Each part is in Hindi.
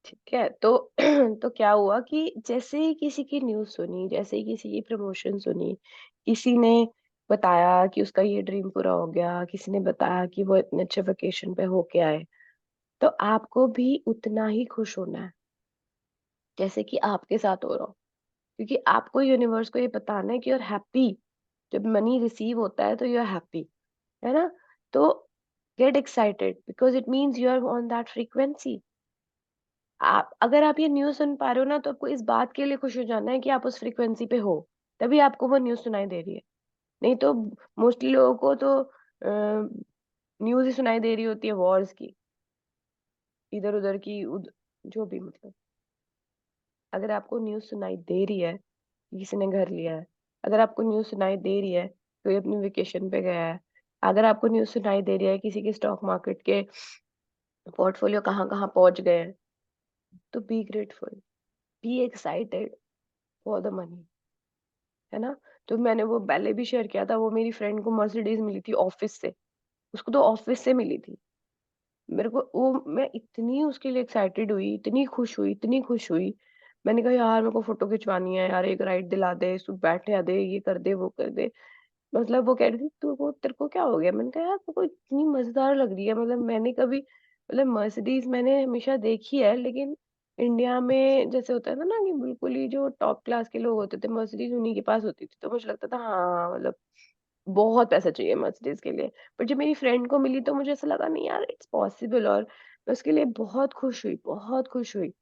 ठीक है? तो तो क्या हुआ कि जैसे ही किसी की न्यूज़ सुनी, जैसे ही किसी की प्रमोशन सुनी, किसी ने बताया कि उसका ये ड्रीम पूरा हो गया, किसी ने बताया कि वो इतने अच्छे वेकेशन पे होके आए, तो आपको भी उतना ही खुश होना है, जैसे कि आपके साथ हो रहा हो। क्योंकि आपको यूनिवर्स को ये बताना है कि यू आर हैप्पी। जब मनी रिसीव होता है तो यू आर हैप्पी, है ना? तो get excited because it means you are on that frequency. आप अगर आप ये न्यूज़ सुन पा रहे हो ना, तो आपको इस बात के लिए खुश हो जाना है कि आप उस फ्रीक्वेंसी पे हो, तभी आपको वो न्यूज़ सुनाई दे रही है। नहीं तो मोस्टली लोगों को तो न्यूज़ ही सुनाई दे रही होती है वॉर्स की, इधर-उधर की जो भी मतलब। अगर आपको न्यूज़ सुनाई दे रही है, कि किसी ने घर लिया है, अगर आपको न्यूज़ सुनाई दे रही है, कोई अपनी वेकेशन पे गया है, अगर आपको न्यूज़ सुनाई दे रही है, किसी के स्टॉक मार्केट के पोर्टफोलियो कहाँ-कहाँ पहुँच गए हैं, तो be grateful, be excited for the money. है ना? तो मैंने वो पहले भी शेयर किया था, वो मेरी फ्रेंड को मर्सिडीज़ मिली थी ऑफ़िस से, उसको तो ऑफ़िस से मिली थी। मेरे को वो मैं इतनी उसके लिए एक्साइटेड हुई, इतनी खुश हुई, इतनी खुश हुई। मैंने कहा यार मेरे को फ़ोटो खिंचवानी है यार, एक राइड दिला दे, तू बैठने दे, ये कर दे, वो कर दे। मतलब वो कह रही थी तू वो तेरे को क्या हो गया? मैंने कहा यार मेरे को इतनी मज़ेदार लग रही है, मतलब मैंने कभी मतलब मर्सिडीज़ मैंने हमेशा देखी है, लेकिन इंडिया में जैसे होता है ना कि बिल्कुल ही जो टॉप क्लास के लोग होते थे, मर्सिडीज़ उन्हीं के पास होती थी। तो मुझे लगता था हाँ, मतलब बहुत पैसा चाहिए मर्सिडीज़ के लिए। पर जब मेरी फ्रेंड को मिली तो मुझे ऐसा लगा नहीं यार इट्स पॉसिबल, और मैं उसके लिए बहुत खुश हुई, बहुत खुश हुई।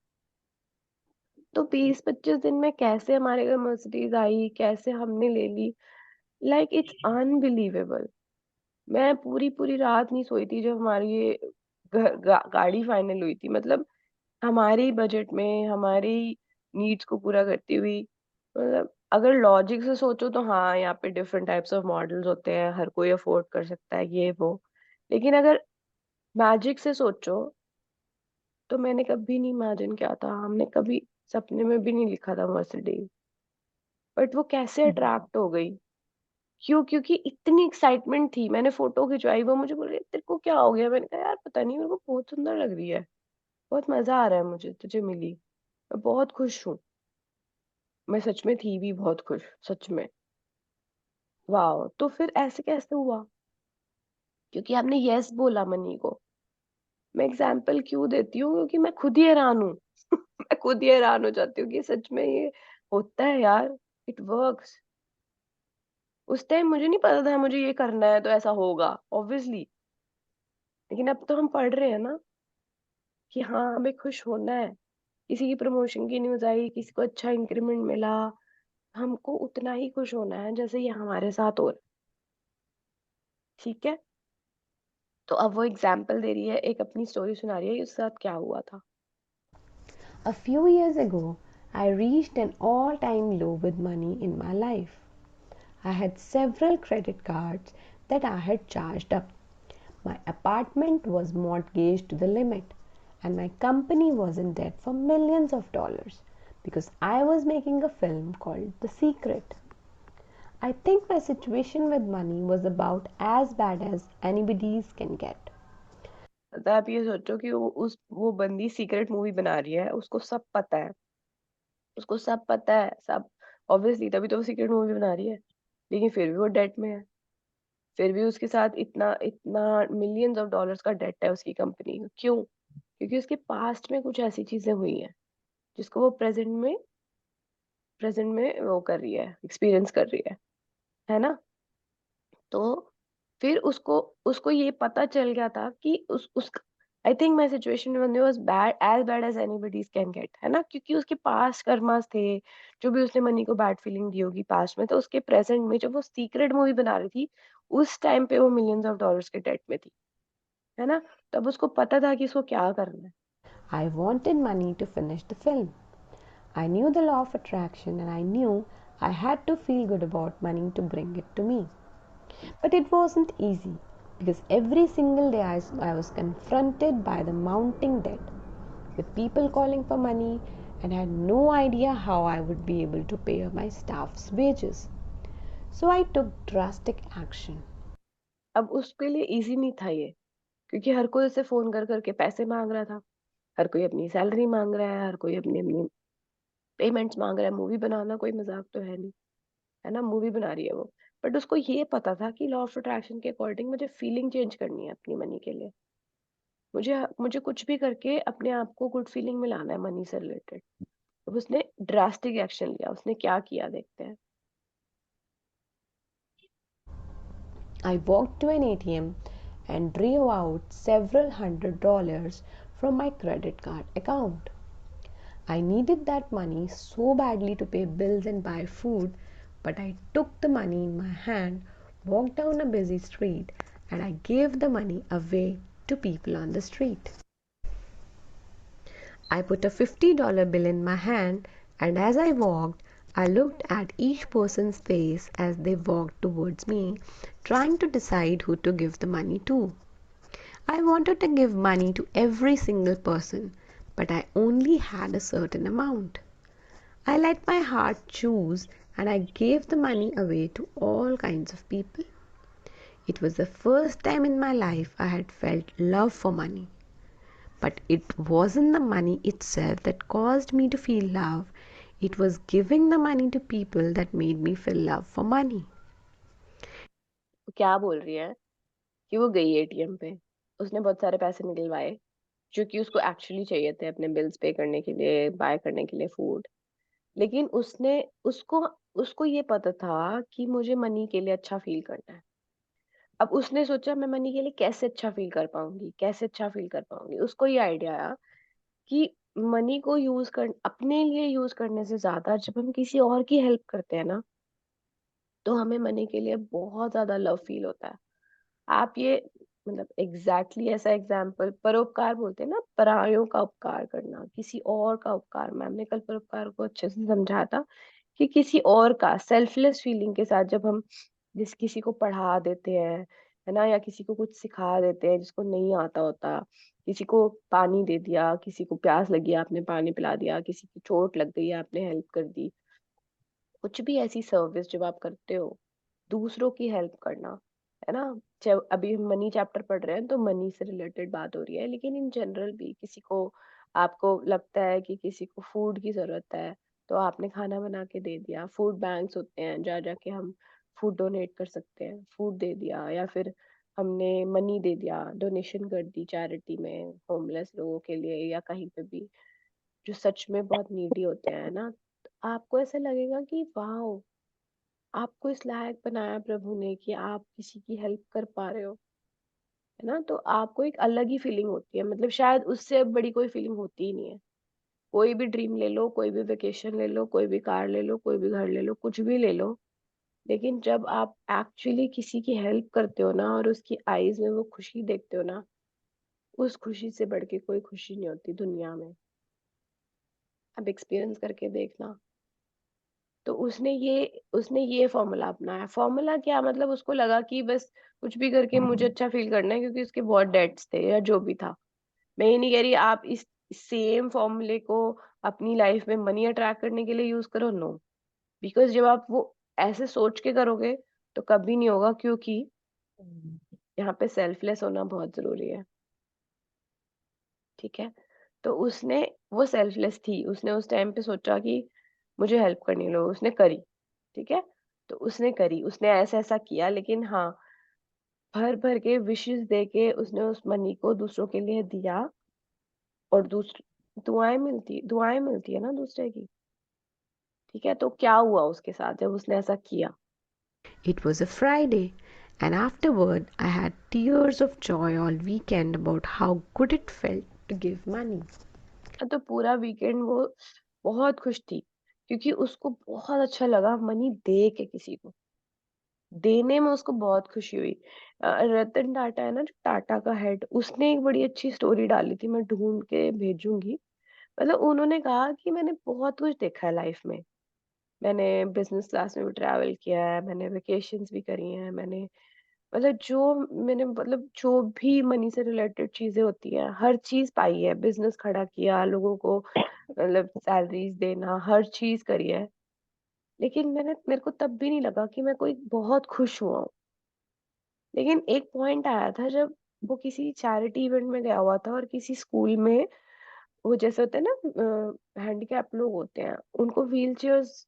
तो 20-25 दिन में कैसे हमारे घर मर्सिडीज़ आई, कैसे हमने ले ली, लाइक इट्स अनबिलीवेबल। मैं पूरी-पूरी रात नहीं सोई थी जब हमारी ये गाड़ी फाइनल हुई थी। मतलब हमारे बजट में, हमारी नीड्स को पूरा करती हुई, मतलब अगर लॉजिक से सोचो तो हाँ, यहाँ पे डिफरेंट टाइप्स ऑफ मॉडल्स होते हैं, हर कोई अफोर्ड कर सकता है ये वो। लेकिन अगर मैजिक से सोचो, तो मैंने कभी नहीं इमेजिन किया था, हमने कभी सपने में भी नहीं लिखा था मर्सिडीज़। बट वो कैसे अट्रैक्ट हो गई? क्यों? क्योंकि इतनी एक्साइटमेंट थी, मैंने फ़ोटो खिंचवाई, वो मुझे बोल रही है, "तेरे को क्या हो गया?" मैंने कहा, "यार पता नहीं, मेरे को बहुत सुंदर लग रही है, बहुत मज़ा आ रहा है मुझे, तुझे मिली। मैं बहुत खुश हूँ।" मैं सच में थी भी बहुत खुश, सच में। वॉव! तो फिर ऐसे कैसे हुआ? क्योंकि आपने येस बोला मनी को। मैं एग्ज़ाम्पल क्यों देती हूँ? क्योंकि मैं खुद ही हैरान हूँ। मैं खुद ही हैरान हो जाती हूँ कि सच में ये होता है यार, इट वर्क्स। उस टाइम मुझे नहीं पता था मुझे ये करना है तो ऐसा होगा, ऑब्वियसली। लेकिन अब तो हम पढ़ रहे हैं ना कि हाँ, हमें खुश होना है। किसी की प्रमोशन की न्यूज़ आई, किसी को अच्छा इंक्रीमेंट मिला, हमको उतना ही खुश होना है जैसे ये हमारे साथ हो रहा है, ठीक है? तो अब वो एग्ज़ाम्पल दे रही है, एक अपनी स्टोरी सुना रही है कि उसके साथ क्या हुआ था। A few years ago, I reached an all time low with money in my life. I had several credit cards that I had charged up. My apartment was mortgaged to the limit, and my company was in debt for millions of dollars because I was making a film called The Secret. I think my situation with money was about as bad as anybody's can get. मतलब आप ये सोचो कि वो बंदी सीक्रेट मूवी बना रही है, उसको सब पता है, उसको सब पता है, सब ऑब्वियसली तभी तो वो सीक्रेट मूवी बना रही है, लेकिन फिर भी वो डेट में है। फिर भी उसके साथ इतना इतना मिलियंस ऑफ डॉलर्स का डेट है उसकी कंपनी का। क्यों? क्योंकि उसके पास्ट में कुछ ऐसी चीज़ें हुई हैं, जिसको वो प्रेज़ेंट में वो कर रही है, एक्सपीरियंस कर रही है ना? तो फिर उसको उसको ये पता चल गया था कि उस I think my situation was bad as anybody's can get, है ना? क्योंकि उसके पास्ट कर्मास थे, जो भी उसने मनी को बैड फीलिंग दी होगी पास्ट में, तो उसके प्रेज़ेंट में जब वो सीक्रेट मूवी बना रही थी, उस टाइम पे वो मिलियंस ऑफ डॉलर्स के डेट में थी, है ना? तब उसको पता था कि इसको क्या करना है। I wanted money to finish the film. I knew the law of attraction and I knew I had to feel good about money to bring it to me. But it wasn't easy because every single day I was confronted by the mounting debt, with people calling for money and had no idea how I would be able to pay my staff's wages. So I took drastic action. अब उसके लिए ईज़ी नहीं था ये, क्योंकि हर कोई उसे फ़ोन कर के पैसे माँग रहा था। हर कोई अपनी सैलरी माँग रहा है, हर कोई अपनी-अपनी पेमेंट्स माँग रहा है, मूवी बनाना कोई मज़ाक तो है नहीं, है ना? मूवी बना रही है वो। बट उसको ये पता था कि लॉ ऑफ अट्रैक्शन के अकॉर्डिंग मुझे फीलिंग चेंज करनी है अपनी मनी के लिए। मुझे कुछ भी करके अपने आप को गुड फीलिंग में लाना है मनी से रिलेटेड। अब उसने ड्रास्टिक एक्शन लिया, उसने क्या किया देखते हैं। I walked to an ATM and drew out several $100 from my credit card account. I needed that money so badly to pay bills and buy food, but I took the money in my hand, walked down a busy street, and I gave the money away to people on the street. I put a $50 bill in my hand, and as I walked, I looked at each person's face as they walked towards me, trying to decide who to give the money to. I wanted to give money to every single person, but I only had a certain amount. I let my heart choose and I gave the money away to all kinds of people. It was the first time in my life I had felt love for money. But it wasn't the money itself that caused me to feel love, it was giving the money to people that made me feel love for money. वो क्या बोल रही है कि वो गई एटीएम पे, उसने बहुत सारे पैसे निकलवाए, जो कि उसको एक्चुअली चाहिए थे अपने बिल्स पे करने के लिए, बाय करने के लिए फूड। लेकिन उसने उसको उसको ये पता था कि मुझे मनी के लिए अच्छा फ़ील करना है। अब उसने सोचा मैं मनी के लिए कैसे अच्छा फ़ील कर पाऊँगी, कैसे अच्छा फ़ील कर पाऊँगी? उसको ये आइडिया आया कि मनी को यूज़ कर अपने लिए यूज़ करने से ज़्यादा जब हम किसी और की हेल्प करते हैं ना, तो हमें मनी के लिए बहुत ज़्यादा लव फ़ील होता है। आप ये मतलब एग्ज़ैक्टली ऐसा एग्ज़ाम्पल परोपकार बोलते हैं ना, परायों का उपकार करना, किसी और का उपकार। मैम ने कल परोपकार को अच्छे से समझाया था कि किसी और का सेल्फलेस फीलिंग के साथ जब हम किसी को पढ़ा देते हैं, है ना? या किसी को कुछ सिखा देते हैं जिसको नहीं आता होता, किसी को पानी दे दिया, किसी को प्यास लगी आपने पानी पिला दिया, किसी की चोट लग गई आपने हेल्प कर दी। कुछ भी ऐसी सर्विस जब आप करते हो, दूसरों की हेल्प करना, है ना? जब अभी हम मनी चैप्टर पढ़ रहे हैं तो मनी से रिलेटेड बात हो रही है, लेकिन इन जनरल भी किसी को आपको लगता है कि किसी को फूड की ज़रूरत है, तो आपने खाना बना के दे दिया। फूड बैंक्स होते हैं, जा जाके हम फूड डोनेट कर सकते हैं, फूड दे दिया या फिर हमने मनी दे दिया, डोनेशन कर दी चैरिटी में, होमलेस लोगों के लिए या कहीं पे भी, जो सच में बहुत नीडी होते हैं ना। तो आपको ऐसा लगेगा कि वाओ! आपको इस लायक बनाया प्रभु ने कि आप किसी की हेल्प कर पा रहे हो, है ना? तो आपको एक अलग ही फीलिंग होती है, मतलब शायद उससे अब बड़ी कोई फीलिंग होती ही नहीं है। कोई भी ड्रीम ले लो, कोई भी वेकेशन ले लो, कोई भी कार ले लो, कोई भी घर ले लो, कुछ भी ले लो, लेकिन जब आप एक्चुअली किसी की हेल्प करते हो ना और उसकी आईज़ में वो खुशी देखते हो ना, उस खुशी से बढ़ के कोई खुशी नहीं होती दुनिया में। आप एक्सपीरियंस करके देखना। तो उसने ये फ़ॉर्मूला अपनाया। फ़ॉर्मूला क्या, मतलब उसको लगा कि बस कुछ भी करके मुझे अच्छा फ़ील करना है, क्योंकि उसके बहुत डेट्स थे या जो भी था। मैं ये नहीं कह रही आप इस सेम फ़ॉर्मूले को अपनी लाइफ़ में मनी अट्रैक्ट करने के लिए यूज़ करो, नो। बिकॉज़ जब आप वो ऐसे सोच के करोगे तो कभी नहीं होगा, क्योंकि यहाँ पे सेल्फलेस होना बहुत ज़रूरी है, ठीक है? तो वो सेल्फलेस थी। उसने उस टाइम पे सोचा कि मुझे हेल्प करनी है, लो उसने करी। ठीक है? तो उसने करी, उसने ऐसा-ऐसा किया, लेकिन हाँ, भर-भर के विशेस देके उसने उस मनी को दूसरों के लिए दिया और दुआएँ मिलती है ना दूसरे की, ठीक है? तो क्या हुआ उसके साथ जब उसने ऐसा किया? It was a Friday, and afterward I had tears of joy all weekend about how good it felt to give money. तो पूरा वीकेंड वो बहुत खुश थी, क्योंकि उसको बहुत अच्छा लगा मनी दे के किसी को। देने में उसको बहुत खुशी हुई। रतन टाटा है ना, जो टाटा का हेड, उसने एक बड़ी अच्छी स्टोरी डाली थी, मैं ढूँढ के भेजूँगी। मतलब उन्होंने कहा कि मैंने बहुत कुछ देखा है लाइफ में। मैंने बिज़नेस क्लास में भी ट्रैवल किया है, मैंने वेकेशंस भी करी हैं, मैंने जो भी मनी से रिलेटेड चीज़ें होती हैं, हर चीज़ पाई है। बिज़नेस खड़ा किया, लोगों को मतलब सैलरीज़ देना, हर चीज़ करी है। लेकिन मेरे को तब भी नहीं लगा कि मैं कोई बहुत खुश हुआ हूँ। लेकिन एक पॉइंट आया था जब वो किसी चैरिटी इवेंट में गया हुआ था और किसी स्कूल में वो जैसे होते हैं ना, हैंडीकैप लोग होते हैं, उनको व्हील चेयर्स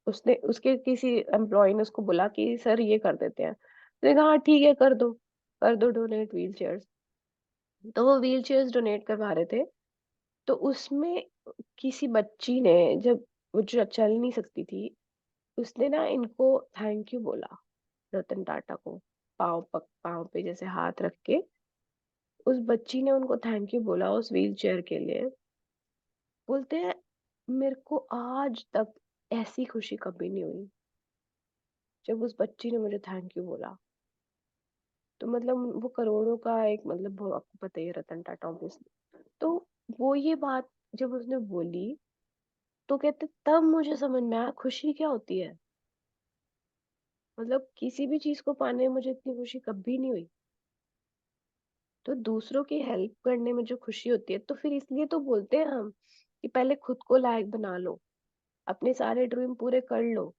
उसने उसके किसी एम्प्लॉय ने उसको बोला कि सर ये कर देते हैं, तो कहा हाँ ठीक है कर दो डोनेट व्हील चेयर्स। तो वो व्हील चेयर्स डोनेट करवा रहे थे, तो उसमें किसी बच्ची ने, जब वो जो चल नहीं सकती थी, उसने ना इनको थैंक यू बोला, रतन टाटा को, पाँव पे जैसे हाथ रख के उस बच्ची ने उनको थैंक यू बोला उस व्हील चेयर के लिए। बोलते हैं मेरे को आज तक ऐसी खुशी कभी नहीं हुई जब उस बच्ची ने मुझे थैंक यू बोला। तो मतलब वो करोड़ों का एक, मतलब वो आपको पता ही है रतन टाटा ऑब्वियसली। तो वो ये बात जब उसने बोली, तो कहते तब मुझे समझ में आया खुशी क्या होती है। मतलब किसी भी चीज को पाने में मुझे इतनी खुशी कभी नहीं हुई। तो दूसरों की हेल्प करने में जो खुशी होती है, तो फिर इसलिए तो बोलते हैं हम कि पहले खुद को लायक बना लो, अपने सारे ड्रीम पूरे कर लो।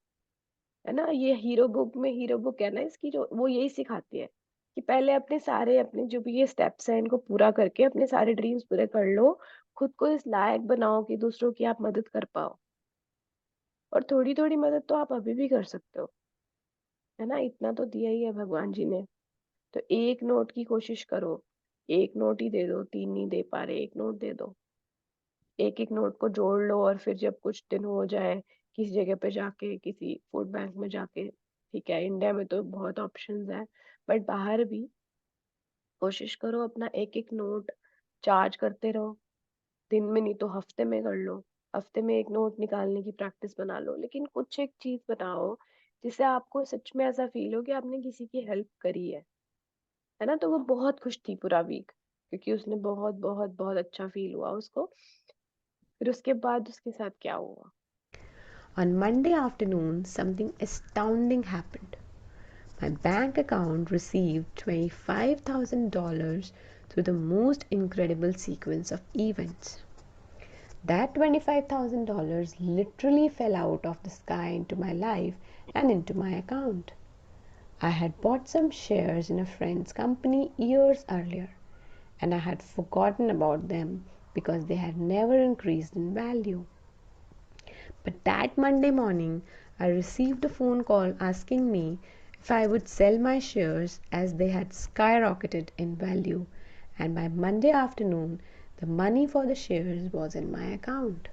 है ना, ये हीरो बुक है ना इसकी, जो वो यही सिखाती है कि पहले अपने जो भी ये स्टेप्स हैं इनको पूरा करके अपने सारे ड्रीम्स पूरे कर लो। खुद को इस लायक बनाओ कि दूसरों की आप मदद कर पाओ। और थोड़ी थोड़ी मदद तो आप अभी भी कर सकते हो। है ना, इतना तो दिया ही है भगवान जी ने। तो एक नोट की कोशिश करो, एक नोट ही दे दो, तीन नहीं दे पा रहे, एक नोट दे दो। एक एक नोट को जोड़ लो, और फिर जब कुछ दिन हो जाए, किसी जगह पे जाके, किसी फूड बैंक में जाके, ठीक है इंडिया में तो बहुत ऑप्शंस है, बट बाहर भी कोशिश करो अपना एक एक नोट चार्ज करते रहो। दिन में नहीं तो हफ्ते में कर लो, हफ्ते में एक नोट निकालने की प्रैक्टिस बना लो, लेकिन कुछ एक चीज बनाओ जिससे आपको सच में ऐसा फील हो कि आपने किसी की हेल्प करी है ना। तो वो बहुत खुश थी पूरा वीक, क्योंकि उसने बहुत बहुत बहुत अच्छा फील हुआ उसको। फिर उसके बाद उसके साथ क्या हुआ? On Monday afternoon, something astounding happened. My bank account received $25,000 through the most incredible sequence of events. That $25,000 literally fell out of the sky into my life and into my account. I had bought some shares in a friend's company years earlier, and I had forgotten about them because they had never increased in value. But that Monday morning, I received a phone call asking me if I would sell my shares as they had skyrocketed in value, and by Monday afternoon, the money for the shares was in my account.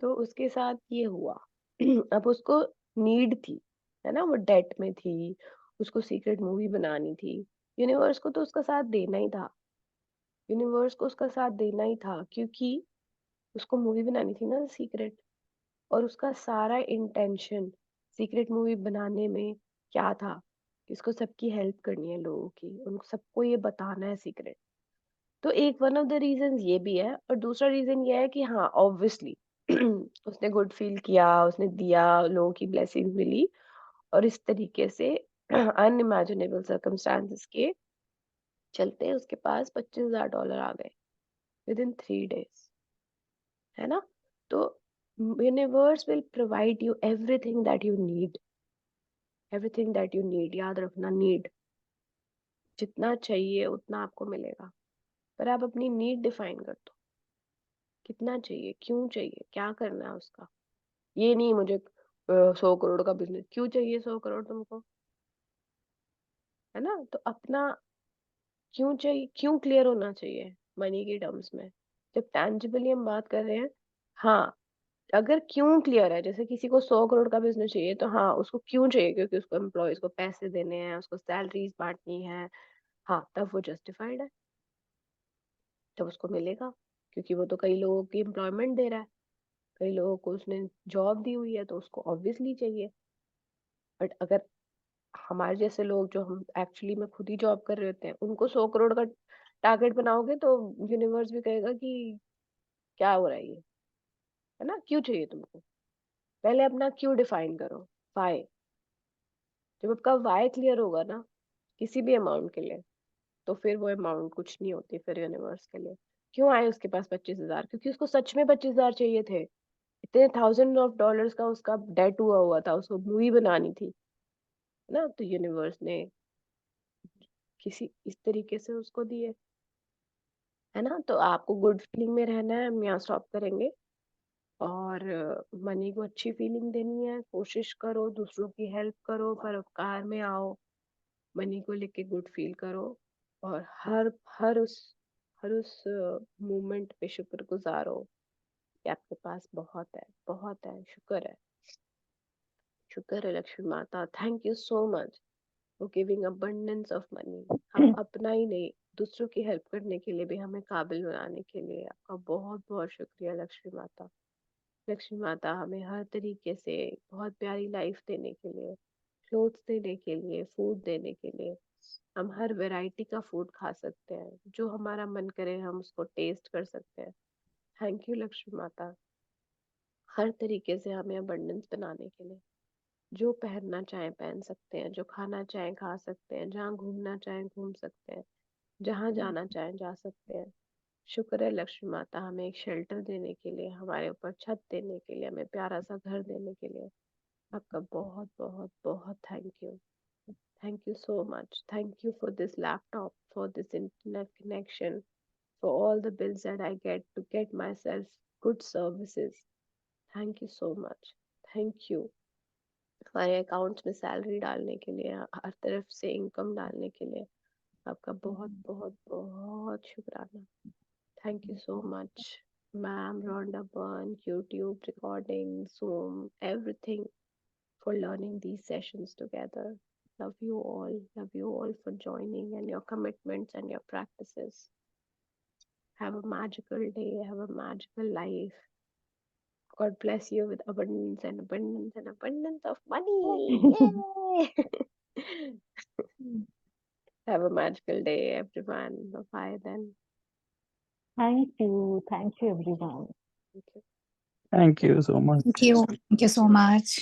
तो उसके साथ ये हुआ। अब उसको नीड थी, है ना, वो डेट में थी, उसको सीक्रेट मूवी बनानी थी। यूनिवर्स को तो उसका साथ देना ही था, यूनिवर्स को उसका साथ देना ही था, क्योंकि उसको मूवी बनानी थी ना सीक्रेट। और उसका सारा इंटेंशन सीक्रेट मूवी बनाने में क्या था, कि उसको सबकी हेल्प करनी है, लोगों की, उनको सबको ये बताना है सीक्रेट। तो एक वन ऑफ द रीजन ये भी है, और दूसरा रीजन ये है कि हाँ ऑब्वियसली उसने गुड फील किया, उसने दिया, लोगों की ब्लेसिंग मिली, और इस तरीके से अनइमेजिनेबल सर्कमस्टांसेस के चलते उसके पास $25,000 आ गए विद इन 3 days। है ना। तो universe will provide you everything that you need, याद रखना, नीड। जितना चाहिए उतना आपको मिलेगा, पर आप अपनी नीड डिफाइन कर दो। कितना चाहिए, क्यों चाहिए, क्या करना है उसका। ये नहीं मुझे 100 करोड़ का बिजनेस, क्यों चाहिए 100 करोड़ तुमको। है ना, तो अपना क्यों चाहिए, क्यों क्लियर होना चाहिए मनी के टर्म्स में, जब टैंजिबली हम बात कर रहे हैं। हाँ, अगर क्यों क्लियर है, जैसे किसी को 100 करोड़ का बिजनेस चाहिए, तो हाँ उसको क्यों चाहिए, क्योंकि उसको एम्प्लॉयज को पैसे देने हैं, उसको सैलरीज बांटनी है। हाँ, तब वो जस्टिफाइड है, तब उसको मिलेगा, क्योंकि वो तो कई लोगों की एम्प्लॉयमेंट दे रहा है, कई लोगों को उसने जॉब दी हुई है, तो उसको ऑब्वियसली चाहिए। बट अगर हमारे जैसे लोग, जो हम एक्चुअली में खुद ही जॉब कर रहे होते हैं, उनको 100 करोड़ का टारगेट बनाओगे, तो यूनिवर्स भी कहेगा कि क्या हो रहा है ये। है ना, क्यों चाहिए तुमको, पहले अपना क्यों डिफाइन करो, वाई। जब आपका वाई क्लियर होगा ना किसी भी अमाउंट के लिए, तो फिर वो अमाउंट कुछ नहीं होती फिर यूनिवर्स के लिए। क्यों आए उसके पास 25,000, क्योंकि उसको सच में 25,000 चाहिए थे। इतने थाउजेंड ऑफ डॉलर्स का उसका डेट हुआ हुआ था, उसको मूवी बनानी थी। है ना, तो यूनिवर्स ने किसी इस तरीके से उसको दिए। है ना? तो आपको गुड फीलिंग में रहना है, हम यहाँ स्टॉप करेंगे। और मनी को अच्छी फीलिंग देनी है, कोशिश करो, दूसरों की हेल्प करो, परोपकार में आओ, मनी को लेके गुड फील करो, और हर हर उस मोमेंट पे शुक्रगुजार हो कि आपके पास बहुत है, बहुत है, शुक्र है लक्ष्मी माता। Thank you so much for giving abundance of money. हम अपना ही नहीं, दूसरों की हेल्प करने के लिए भी हमें काबिल बनाने के लिए आपका बहुत बहुत शुक्रिया लक्ष्मी माता। लक्ष्मी माता हमें हर तरीके से बहुत प्यारी लाइफ देने के लिए, क्लोथ्स देने के लिए, फूड देने के लिए, हम हर वैरायटी का फूड खा सकते हैं, जो हमारा मन करे हम उसको टेस्ट कर सकते हैं। थैंक यू लक्ष्मी माता, हर तरीके से हमें अबंडेंस बनाने के लिए। जो पहनना चाहें पहन सकते हैं, जो खाना चाहें खा सकते हैं, जहाँ घूमना चाहें घूम सकते हैं, जहाँ जाना चाहें जा सकते हैं। शुक्र है लक्ष्मी माता हमें एक शेल्टर देने के लिए, हमारे ऊपर छत देने के लिए, हमें प्यारा सा घर देने के लिए। आपका बहुत बहुत बहुत thank you. Thank you so much. Thank you for this laptop, for this internet connection, for all the bills that I get to get myself good services. Thank you so much. Thank you. हमारे अकाउंट्स में सैलरी डालने के लिए, हर तरफ से इनकम डालने के लिए आपका बहुत बहुत बहुत शुक्राना। Thank you so much ma'am, Rhonda Byrne, YouTube recording, Zoom, everything, for learning these sessions together. Love you all for joining and your commitments and your practices. Have a magical day, have a magical life. God bless you with abundance and abundance and abundance of money. Yay! Have a magical day, everyone. Bye bye then. Thank you. Thank you, everyone. Thank you. Thank you so much. Thank you. Thank you so much.